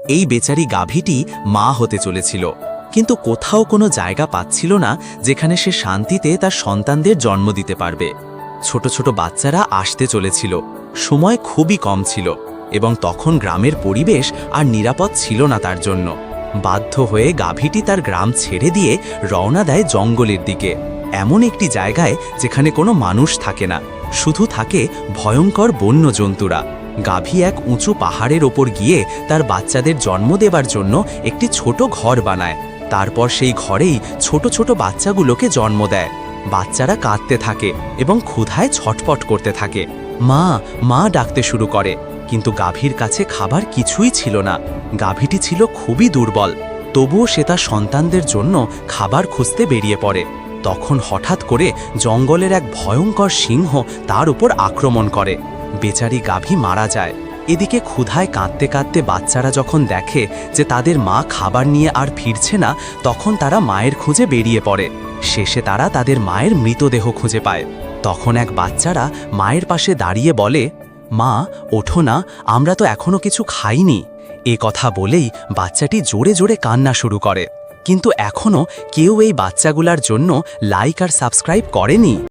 এই বেচারি গাভীটি মা হতে চলেছিল, কিন্তু কোথাও কোনো জায়গা পাচ্ছিল না যেখানে সে শান্তিতে তার সন্তানদের জন্ম দিতে পারবে। ছোট ছোট বাচ্চারা আসতে চলেছিল, সময় খুবই কম ছিল এবং তখন গ্রামের পরিবেশ আর নিরাপদ ছিল না তার জন্য। বাধ্য হয়ে গাভীটি তার গ্রাম ছেড়ে দিয়ে রওনা দেয় জঙ্গলের দিকে, এমন একটি জায়গায় যেখানে কোনো মানুষ থাকে না, শুধু থাকে ভয়ঙ্কর বন্য জন্তুরা। গাভী এক উঁচু পাহাড়ের ওপর গিয়ে তার বাচ্চাদের জন্ম দেবার জন্য একটি ছোট ঘর বানায়। তারপর সেই ঘরেই ছোট ছোট বাচ্চাগুলোকে জন্ম দেয়। বাচ্চারা কাঁদতে থাকে এবং ক্ষুধায় ছটপট করতে থাকে। মা মা ডাকতে শুরু করে, কিন্তু গাভীর কাছে খাবার কিছুই ছিল না। গাভীটি ছিল খুবই দুর্বল, তবুও সে তার সন্তানদের জন্য খাবার খুঁজতে বেরিয়ে পড়ে। তখন হঠাৎ করে জঙ্গলের এক ভয়ঙ্কর সিংহ তার উপর আক্রমণ করে। বেচারি গাভী মারা যায়। এদিকে ক্ষুধায় কাঁদতে কাঁদতে বাচ্চারা যখন দেখে যে তাদের মা খাবার নিয়ে আর ফিরছে না, তখন তারা মায়ের খুঁজে বেরিয়ে পড়ে। শেষে তারা তাদের মায়ের মৃতদেহ খুঁজে পায়। তখন এক বাচ্চারা মায়ের পাশে দাঁড়িয়ে বলে, মা ওঠো না, আমরা তো এখনো কিছু খাইনি। এ কথা বলেই বাচ্চাটি জোরে জোরে কান্না শুরু করে, কিন্তু এখনও কেউ এই বাচ্চাগুলার জন্য লাইক আর সাবস্ক্রাইব করেনি।